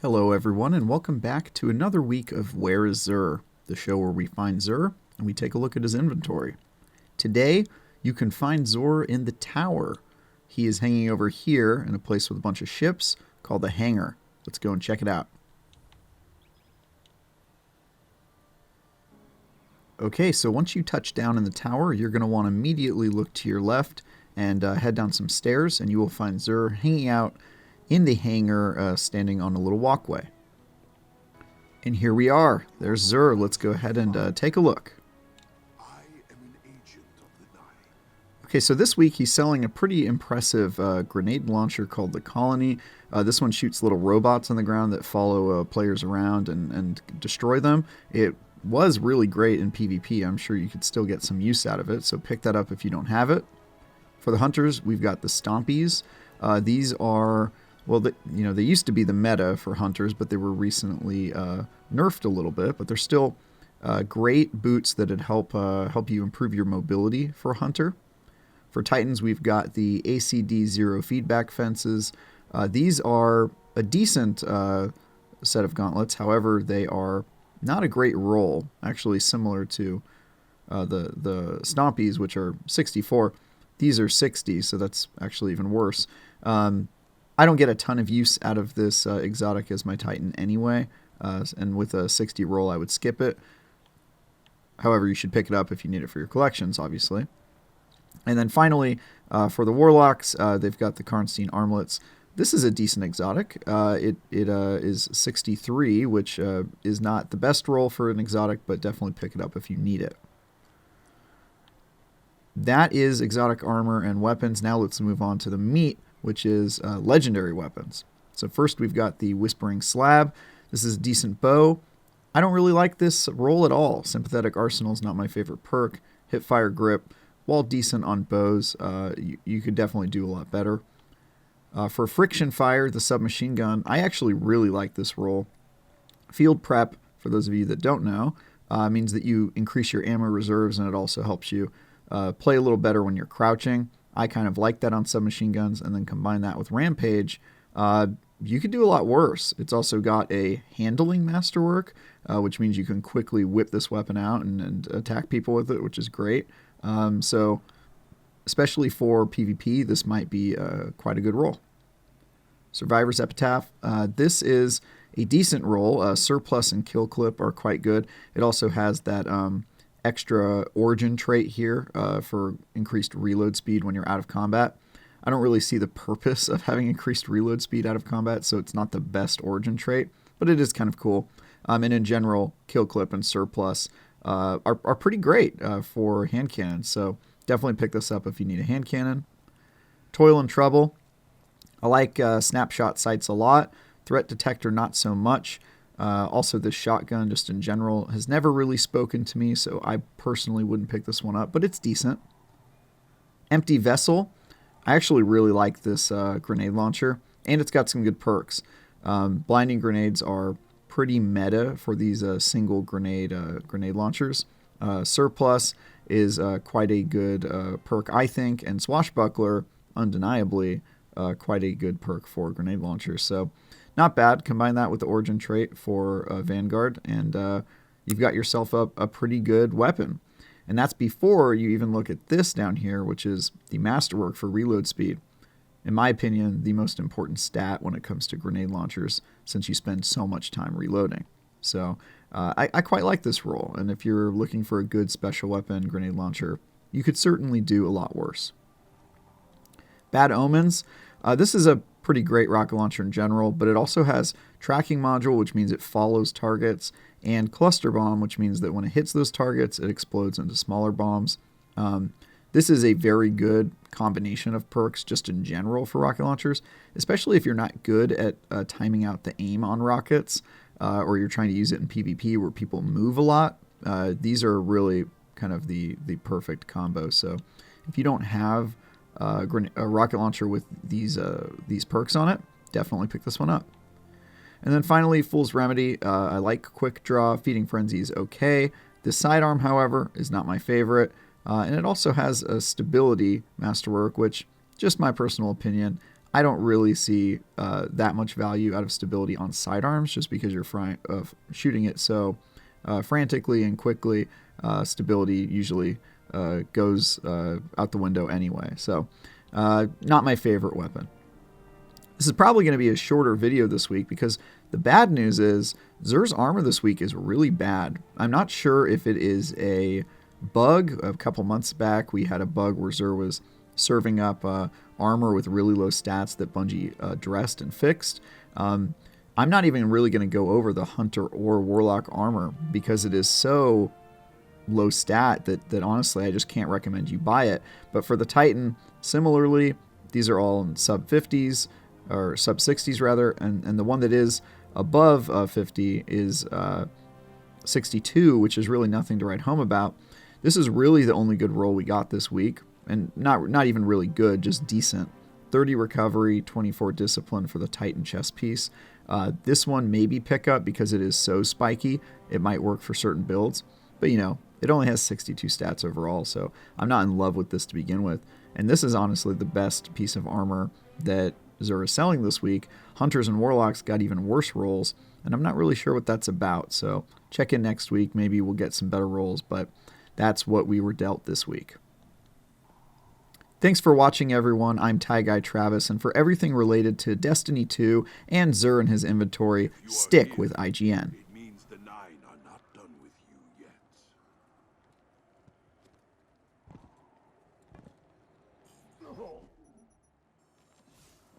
Hello, everyone, and welcome back to another week of Where is Zur, the show where we find Zur and we take a look at his inventory. Today, you can find Zur in the tower. He is hanging over here in a place with a bunch of ships called the Hangar. Let's go and check it out. Okay, so once you touch down in the tower, you're going to want to immediately look to your left and head down some stairs, and you will find Zur hanging out in the hangar, standing on a little walkway. And here we are. There's Zur. Let's go ahead and take a look. I am an agent of the night. Okay, so this week he's selling a pretty impressive grenade launcher called the Colony. This one shoots little robots on the ground that follow players around and destroy them. It was really great in PvP. I'm sure you could still get some use out of it, so pick that up if you don't have it. For the hunters, we've got the Stompies. These are... Well, they used to be the meta for hunters, but they were recently nerfed a little bit. But they're still great boots that'd help you improve your mobility for a hunter. For Titans, we've got the ACD zero feedback fences. These are a decent set of gauntlets. However, they are not a great roll. Actually, similar to the Stompies, which are 64. These are 60, so that's actually even worse. I don't get a ton of use out of this exotic as my Titan anyway, and with a 60 roll I would skip it. However, you should pick it up if you need it for your collections, obviously. And then finally, for the Warlocks, they've got the Karnstein armlets. This is a decent exotic. It is 63, which is not the best roll for an exotic, but definitely pick it up if you need it. That is exotic armor and weapons. Now let's move on to the meat, which is legendary weapons. So first we've got the Whispering Slab. This is a decent bow. I don't really like this roll at all. Sympathetic Arsenal is not my favorite perk. Hipfire Grip, while decent on bows, you could definitely do a lot better. For Friction Fire, the submachine gun, I actually really like this roll. Field Prep, for those of you that don't know, means that you increase your ammo reserves, and it also helps you play a little better when you're crouching. I kind of like that on submachine guns, and then combine that with Rampage. You could do a lot worse. It's also got a handling masterwork, which means you can quickly whip this weapon out and attack people with it, which is great. So, especially for PvP, this might be quite a good roll. Survivor's Epitaph. This is a decent roll. Surplus and Kill Clip are quite good. It also has that... extra origin trait here for increased reload speed when you're out of combat. I don't really see the purpose of having increased reload speed out of combat, so it's not the best origin trait, but it is kind of cool. And in general, Kill Clip and Surplus are pretty great for hand cannons, so definitely pick this up if you need a hand cannon. Toil and Trouble. I like snapshot sights a lot. Threat Detector not so much. Also, this shotgun, just in general, has never really spoken to me, so I personally wouldn't pick this one up, but it's decent. Empty Vessel. I actually really like this grenade launcher, and it's got some good perks. Blinding grenades are pretty meta for these single grenade launchers. Surplus is quite a good perk, I think, and Swashbuckler, undeniably, quite a good perk for grenade launchers. So, not bad. Combine that with the origin trait for Vanguard, and you've got yourself a pretty good weapon. And that's before you even look at this down here, which is the masterwork for reload speed. In my opinion, the most important stat when it comes to grenade launchers, since you spend so much time reloading. So I quite like this roll, and if you're looking for a good special weapon grenade launcher, you could certainly do a lot worse. Bad Omens. This is a pretty great rocket launcher in general, but it also has tracking module, which means it follows targets, and cluster bomb, which means that when it hits those targets, it explodes into smaller bombs. This is a very good combination of perks just in general for rocket launchers, especially if you're not good at timing out the aim on rockets, or you're trying to use it in PvP where people move a lot. These are really kind of the perfect combo. So if you don't have a rocket launcher with these perks on it, definitely pick this one up. And then finally, Fool's Remedy. I like Quick Draw. Feeding Frenzy is okay. The sidearm, however, is not my favorite. And it also has a stability masterwork, which, just my personal opinion, I don't really see that much value out of stability on sidearms just because you're shooting it so frantically and quickly. Stability usually goes out the window anyway. So not my favorite weapon. This is probably going to be a shorter video this week because the bad news is Xur's armor this week is really bad. I'm not sure if it is a bug. A couple months back, we had a bug where Xur was serving up armor with really low stats that Bungie addressed and fixed. I'm not even really going to go over the Hunter or Warlock armor because it is so low stat that honestly I just can't recommend you buy it. But for the Titan, similarly, these are all in sub 50s or sub 60s rather, and the one that is above 50 is 62, which is really nothing to write home about. This is really the only good roll we got this week, and not even really good, just decent. 30 recovery, 24 discipline for the Titan chest piece. This one maybe pick up because it is so spiky. It might work for certain builds, but you know, it only has 62 stats overall, so I'm not in love with this to begin with. And this is honestly the best piece of armor that Xur is selling this week. Hunters and Warlocks got even worse rolls, and I'm not really sure what that's about, so check in next week. Maybe we'll get some better rolls, but that's what we were dealt this week. Thanks for watching, everyone. I'm Tie Guy Travis, and for everything related to Destiny 2 and Xur and his inventory, stick with IGN.